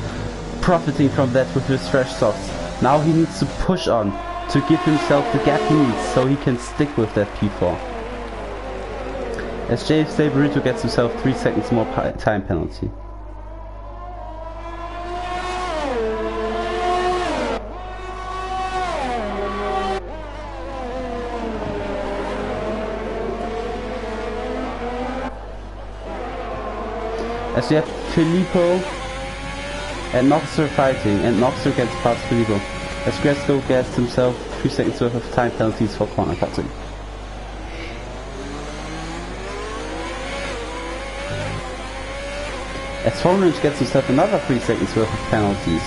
profiting from that with his fresh softs. Now he needs to push on to give himself the gap he needs so he can stick with that P4. As JFC Burrito gets himself 3 seconds more time penalty. As we have Filippo and Noxer fighting, and Noxer gets past Filippo. As Gresco gets himself 3 seconds worth of time penalties for corner cutting. As Thornridge gets himself another 3 seconds worth of penalties.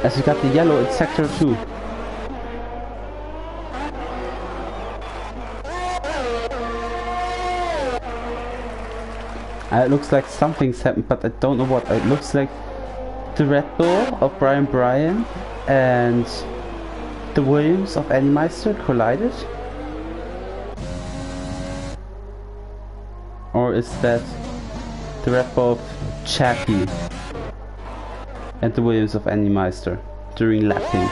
As we got the yellow in sector 2. It looks like something's happened, but I don't know what. It looks like the Red Bull of Brian Bryan and the Williams of Annie Meister collided. Or is that the Red Bull of Chappie and the Williams of Annie Meister during lapping?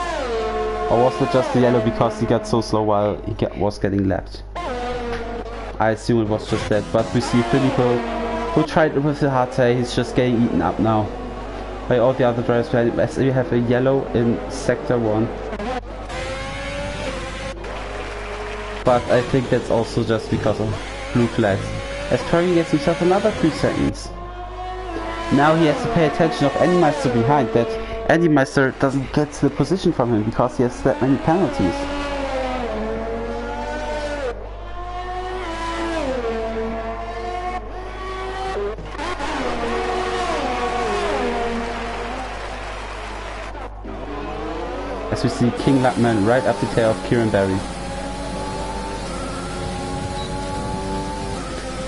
Or was it just the yellow because he got so slow while he was getting lapped? I assume it was just that, but we see Filippo, who tried with the hard tie, he's just getting eaten up now by all the other drivers behind him, as we have a yellow in sector 1. But I think that's also just because of blue flags. As Perry gets himself another 3 seconds. Now he has to pay attention of Annie Meister behind, that Annie Meister doesn't get the position from him because he has that many penalties. As we see King Lapman right up the tail of Kieran Berry.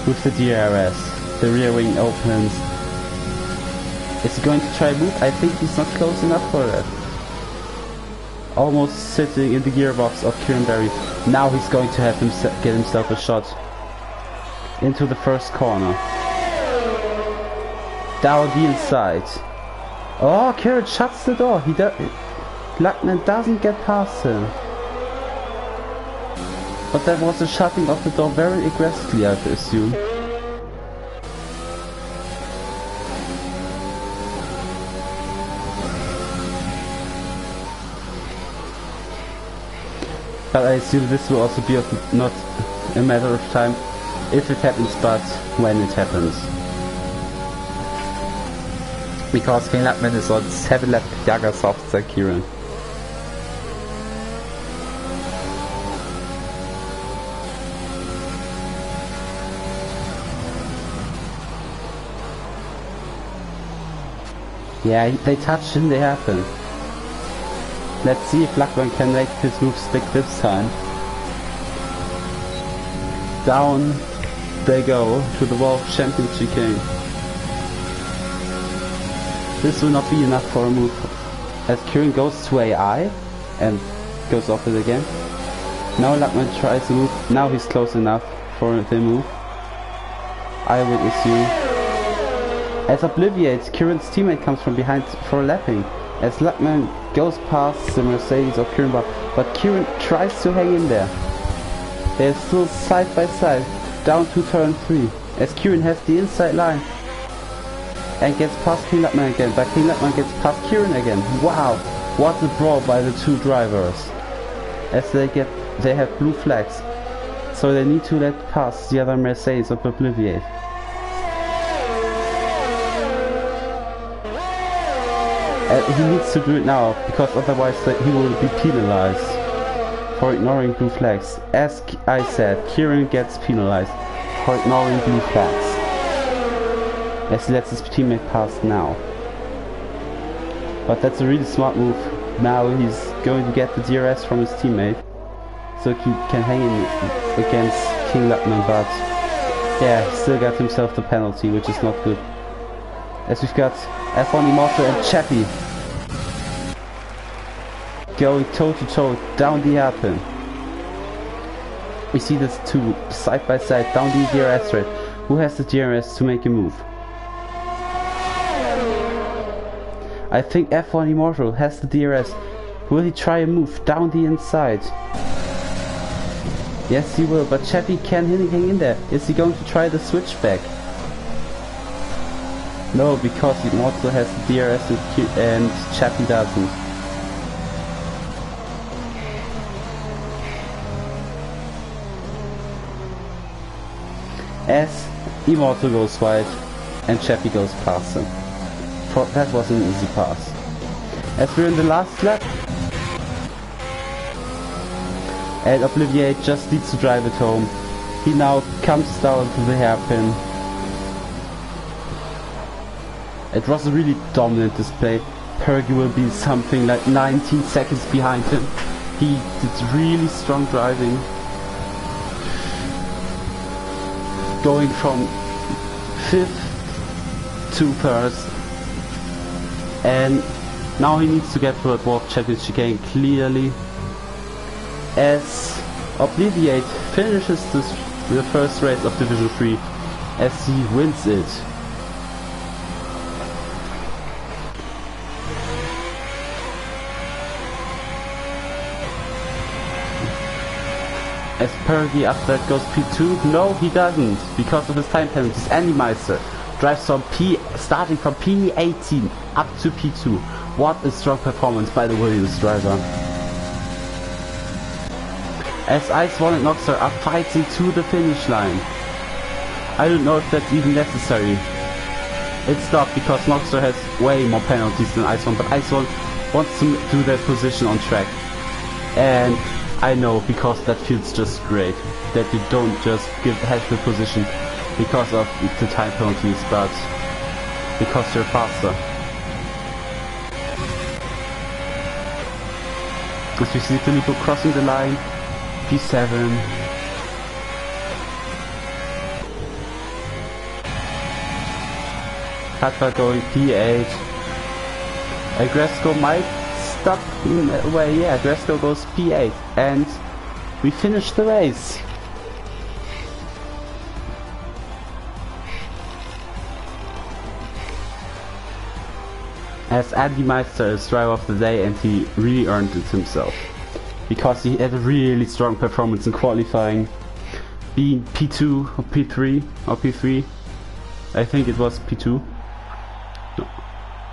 With the DRS, the rear wing opens. Is he going to try a move? I think he's not close enough for that. Almost sitting in the gearbox of Kieran Berry. Now he's going to have get himself a shot into the first corner. Down the inside. Oh, Kieran shuts the door. Lapman doesn't get past him. But that was a shutting of the door very aggressively, I assume. But I assume this will also be not a matter of time if it happens, but when it happens. Because King Lapman is on 7 lap younger softs than Kieran. Yeah, they touch and they happen. Let's see if Lapman can make his move stick this time. Down they go to the wall of championship chicane. This will not be enough for a move. As Kieran goes to AI and goes off it again. Now Lapman tries to move. Now he's close enough for the move, I would assume. As Obliviate, Kieran's teammate comes from behind for lapping. As Lapman goes past the Mercedes of Kieran, but Kieran tries to hang in there. They're still side by side, down to turn 3. As Kieran has the inside line and gets past King Lapman again, but King Lapman gets past Kieran again. Wow, what a brawl by the two drivers. As they have blue flags, so they need to let pass the other Mercedes of Obliviate. He needs to do it now, because otherwise he will be penalized for ignoring blue flags. As I said, Kieran gets penalized for ignoring blue flags, as he lets his teammate pass now. But that's a really smart move. Now he's going to get the DRS from his teammate, so he can hang in against King Lapman, but yeah, he still got himself the penalty, which is not good. As we've got F1 Immortal and Chappie going toe to toe down the hairpin. We see this two side by side down the DRS straight. Who has the DRS to make a move? I think F1 Immortal has the DRS Will he try a move down the inside? Yes, he will, but Chappie can't hang in there. Is he going to try the switchback? No, because he also has DRS and Chappie doesn't. As Immortal goes wide and Chappie goes past him. That was an easy pass. As we're in the last lap, and Obliviate just needs to drive it home. He now comes down to the hairpin. It was a really dominant display. Pergy will be something like 19 seconds behind him. He did really strong driving. Going from 5th to 1st. And now he needs to get to that World Championship chicane clearly. As Obliviate finishes the first race of Division 3 as he wins it. As Pergy after that goes P2, no he doesn't, because of his time penalties. Andy Meister drives from starting from P18 up to P2. What a strong performance by the Williams driver. As Ice1 and Noxer are fighting to the finish line. I don't know if that's even necessary. It's not, because Noxer has way more penalties than Ice1, but Ice1 wants to do that position on track. And I know, because that feels just great, that you don't just have the position because of the time penalties, but because you're faster. As we see Filippo crossing the line, P7. Katva going P8. Agresco might stop in a way, yeah, Agresco goes P8. And we finish the race. As Andy Meister is driver of the day, and he really earned it himself. Because he had a really strong performance in qualifying, being P2 or P3 or P3, I think it was P2, no.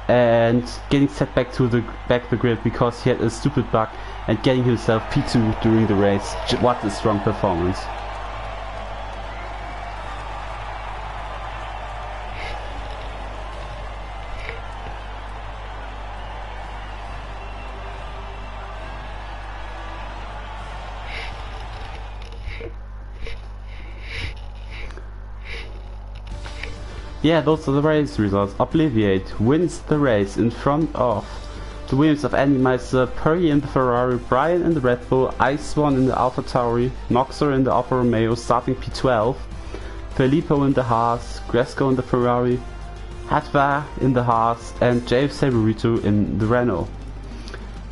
And getting set back to the grid because he had a stupid bug and getting himself P2 during the race. What a strong performance. Yeah, those are the race results. Obliviate wins the race in front of the Williams of Andy Meister, Perry in the Ferrari, Brian in the Red Bull, Ice1 in the Alpha Tauri, Noxer in the Alfa Romeo starting P12, Filippo in the Haas, Gresco in the Ferrari, Hatva in the Haas, and James Saburito in the Renault.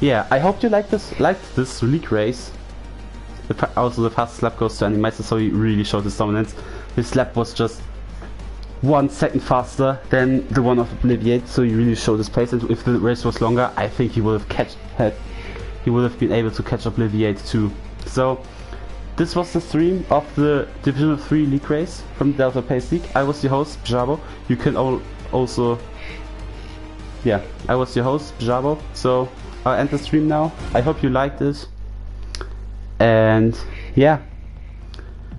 Yeah, I hope you liked this league race. Also the fastest lap goes to Andy Meister, so he really showed his dominance. His lap was just 1 second faster than the one of Obliviate, so he really showed his pace. And if the race was longer, I think he would have been able to catch Obliviate too. So this was the stream of the Division 3 League race from the Delta Pace League. I was your host, Bjabo. You can also, yeah, I was your host, Bjabo. So I'll end the stream now. I hope you liked it, and yeah,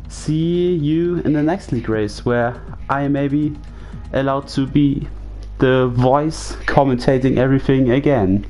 see you in the next league race, where I may be allowed to be the voice commentating everything again.